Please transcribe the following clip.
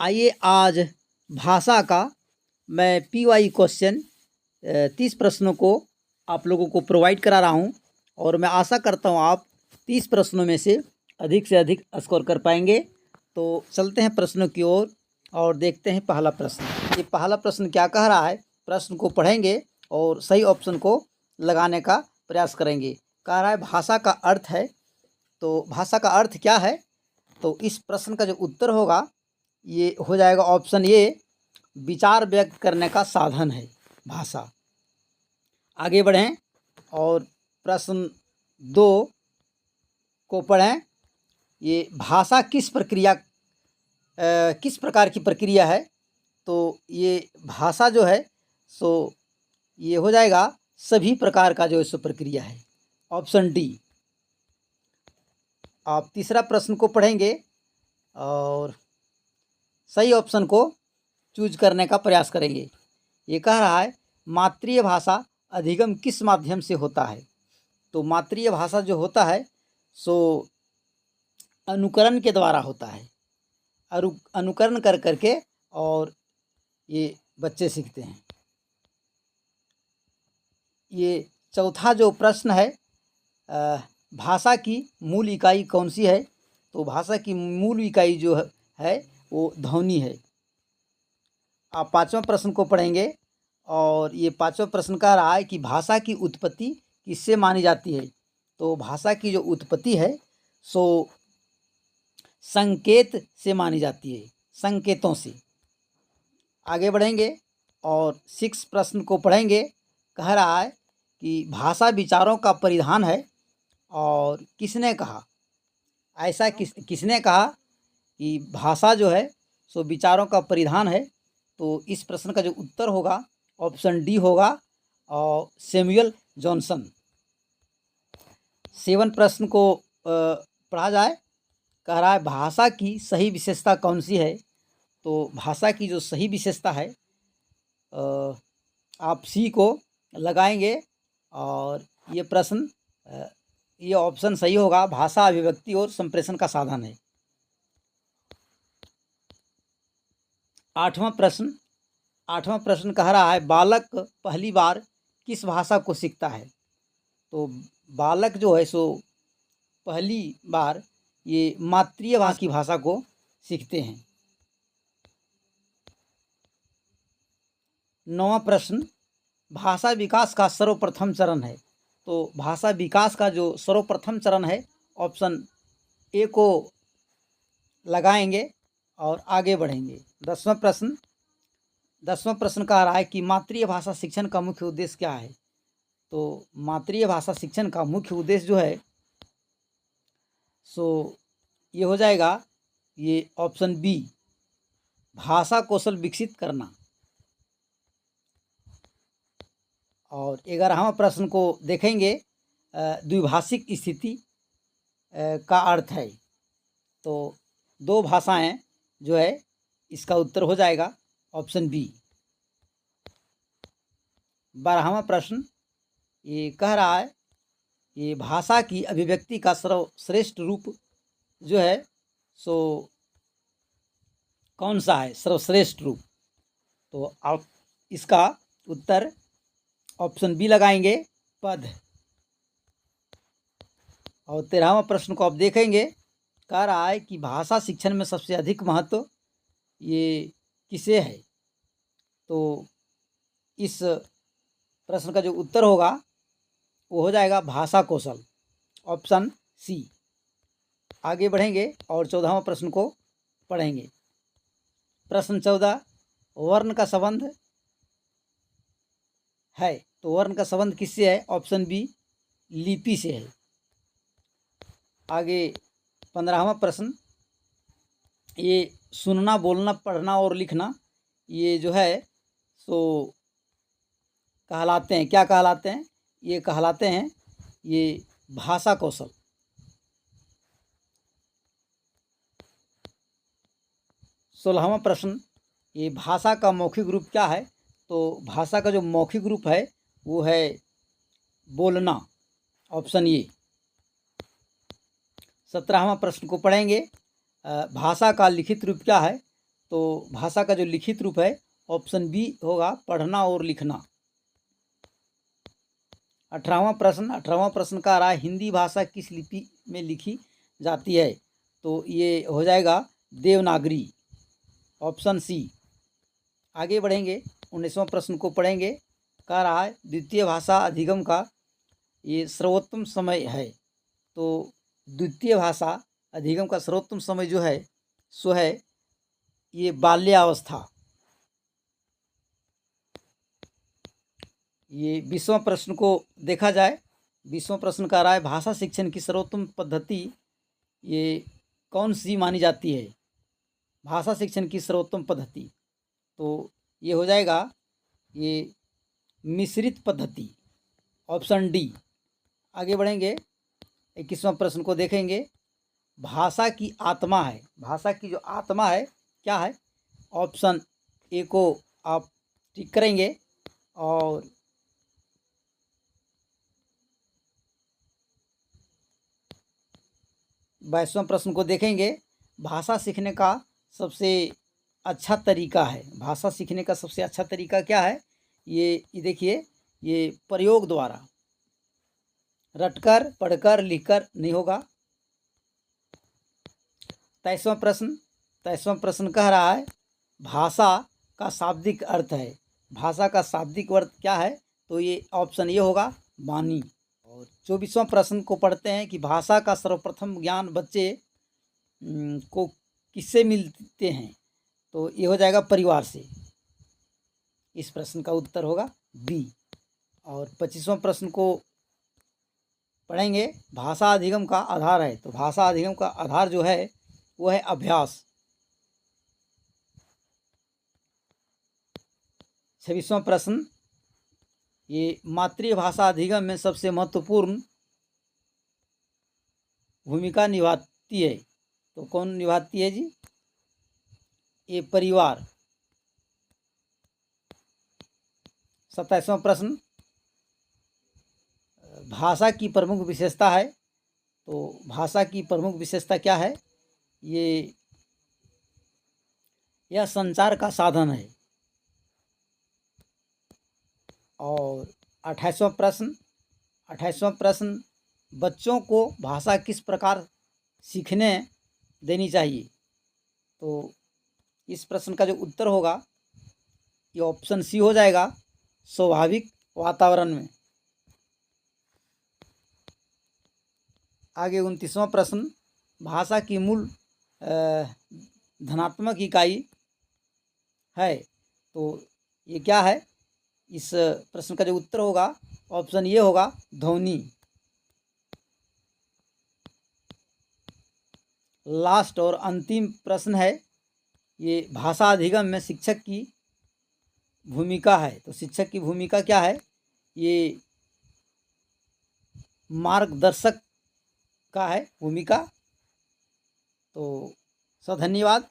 आइए आज भाषा का मैं PY क्वेश्चन 30 प्रश्नों को आप लोगों को प्रोवाइड करा रहा हूं और मैं आशा करता हूं आप 30 प्रश्नों में से अधिक स्कोर कर पाएंगे। तो चलते हैं प्रश्नों की ओर और देखते हैं पहला प्रश्न। ये पहला प्रश्न क्या कह रहा है, प्रश्न को पढ़ेंगे और सही ऑप्शन को लगाने का प्रयास करेंगे। कह रहा है भाषा का अर्थ है, तो भाषा का अर्थ क्या है? तो इस प्रश्न का जो उत्तर होगा ये हो जाएगा ऑप्शन ए, विचार व्यक्त करने का साधन है भाषा। आगे बढ़ें और प्रश्न 2 को पढ़ें। ये भाषा किस प्रकार की प्रक्रिया है? तो ये भाषा जो है सो ये हो जाएगा सभी प्रकार का जो है सो प्रक्रिया है, ऑप्शन डी। आप तीसरा प्रश्न को पढ़ेंगे और सही ऑप्शन को चूज करने का प्रयास करेंगे। ये कह रहा है मातृ भाषा अधिगम किस माध्यम से होता है? तो मातृ भाषा जो होता है सो अनुकरण के द्वारा होता है। अनुकरण कर करके और ये बच्चे सीखते हैं। ये चौथा जो प्रश्न है, भाषा की मूल इकाई कौन सी है? तो भाषा की मूल इकाई जो है वो ध्वनि है। आप पांचवा प्रश्न को पढ़ेंगे और ये पांचवा प्रश्न कह रहा है कि भाषा की उत्पत्ति किससे मानी जाती है? तो भाषा की जो उत्पत्ति है सो संकेत से मानी जाती है, संकेतों से। आगे बढ़ेंगे और 6 प्रश्न को पढ़ेंगे। कह रहा है कि भाषा विचारों का परिधान है और किसने कहा? ऐसा किसने कहा कि भाषा जो है सो विचारों का परिधान है? तो इस प्रश्न का जो उत्तर होगा ऑप्शन डी होगा और सैमुअल जॉनसन। 7 प्रश्न को पढ़ा जाए। कह रहा है भाषा की सही विशेषता कौन सी है? तो भाषा की जो सही विशेषता है आप सी को लगाएंगे और ये प्रश्न ये ऑप्शन सही होगा, भाषा अभिव्यक्ति और संप्रेषण का साधन है। 8वां प्रश्न कह रहा है बालक पहली बार किस भाषा को सीखता है? तो बालक जो है सो पहली बार ये मातृभाषा की भाषा को सीखते हैं। 9वां प्रश्न भाषा विकास का सर्वप्रथम चरण है। तो भाषा विकास का जो सर्वप्रथम चरण है ऑप्शन ए को लगाएंगे और आगे बढ़ेंगे। 10वां प्रश्न कह रहा है कि मातृभाषा शिक्षण का मुख्य उद्देश्य क्या है? तो मातृभाषा शिक्षण का मुख्य उद्देश्य जो है सो ये हो जाएगा ये ऑप्शन बी, भाषा कौशल विकसित करना। और 11वां प्रश्न को देखेंगे, द्विभाषिक स्थिति का अर्थ है। तो 2 भाषाएं जो है इसका उत्तर हो जाएगा ऑप्शन बी। 12वां प्रश्न ये कह रहा है ये भाषा की अभिव्यक्ति का सर्वश्रेष्ठ रूप जो है सो कौन सा है सर्वश्रेष्ठ रूप? तो आप इसका उत्तर ऑप्शन बी लगाएंगे, पद। और 13वां प्रश्न को आप देखेंगे। कह रहा है कि भाषा शिक्षण में सबसे अधिक महत्व ये किसे है? तो इस प्रश्न का जो उत्तर होगा वो हो जाएगा भाषा कौशल, ऑप्शन सी। आगे बढ़ेंगे और 14वां प्रश्न को पढ़ेंगे। प्रश्न 14 वर्ण का संबंध है। तो वर्ण का संबंध किससे है? ऑप्शन बी, लिपि से है। आगे 15वां प्रश्न ये सुनना, बोलना, पढ़ना और लिखना ये जो है सो कहलाते हैं, क्या कहलाते हैं? ये कहलाते हैं ये भाषा कौशल। 16वां प्रश्न ये भाषा का मौखिक रूप क्या है? तो भाषा का जो मौखिक रूप है वो है बोलना, ऑप्शन ए। 17वां प्रश्न को पढ़ेंगे, भाषा का लिखित रूप क्या है? तो भाषा का जो लिखित रूप है ऑप्शन बी होगा, पढ़ना और लिखना। 18वां प्रश्न का आ रहा है, हिंदी भाषा किस लिपि में लिखी जाती है? तो ये हो जाएगा देवनागरी, ऑप्शन सी। आगे बढ़ेंगे, 19वां प्रश्न को पढ़ेंगे। कह रहा है द्वितीय भाषा अधिगम का ये सर्वोत्तम समय है। तो द्वितीय भाषा अधिगम का सर्वोत्तम समय जो है सो है ये बाल्यावस्था। ये 20वां प्रश्न को देखा जाए। 20वां प्रश्न का रहा है, भाषा शिक्षण की सर्वोत्तम पद्धति ये कौन सी मानी जाती है? भाषा शिक्षण की सर्वोत्तम पद्धति तो ये हो जाएगा ये मिश्रित पद्धति, ऑप्शन डी। आगे बढ़ेंगे, 21वां प्रश्न को देखेंगे। भाषा की आत्मा है, भाषा की जो आत्मा है क्या है? ऑप्शन ए को आप टिक करेंगे। और 22वां प्रश्न को देखेंगे। भाषा सीखने का सबसे अच्छा तरीका है, भाषा सीखने का सबसे अच्छा तरीका क्या है? ये देखिए, ये प्रयोग द्वारा, रटकर पढ़कर लिखकर नहीं होगा। 23वां प्रश्न कह रहा है, भाषा का शाब्दिक अर्थ है। भाषा का शाब्दिक अर्थ क्या है? तो ये ऑप्शन ये होगा, वाणी। और 24वां प्रश्न को पढ़ते हैं कि भाषा का सर्वप्रथम ज्ञान बच्चे को किससे मिलते हैं? तो ये हो जाएगा परिवार से। इस प्रश्न का उत्तर होगा बी। और 25वां प्रश्न को पढ़ेंगे, भाषा अधिगम का आधार है। तो भाषा अधिगम का आधार जो है वो है अभ्यास। 26वां प्रश्न, ये मातृभाषा अधिगम में सबसे महत्वपूर्ण भूमिका निभाती है। तो कौन निभाती है जी? ये परिवार। 27वां प्रश्न, भाषा की प्रमुख विशेषता है। तो भाषा की प्रमुख विशेषता क्या है? यह संचार का साधन है। और 28वां प्रश्न, बच्चों को भाषा किस प्रकार सीखने देनी चाहिए? तो इस प्रश्न का जो उत्तर होगा ये ऑप्शन सी हो जाएगा, स्वाभाविक वातावरण में। आगे 29वां प्रश्न, भाषा की मूल धनात्मक इकाई है। तो ये क्या है? इस प्रश्न का जो उत्तर होगा ऑप्शन ये होगा, ध्वनि। लास्ट और अंतिम प्रश्न है, ये भाषा अधिगम में शिक्षक की भूमिका है। तो शिक्षक की भूमिका क्या है? ये मार्गदर्शक का है भूमिका। तो धन्यवाद।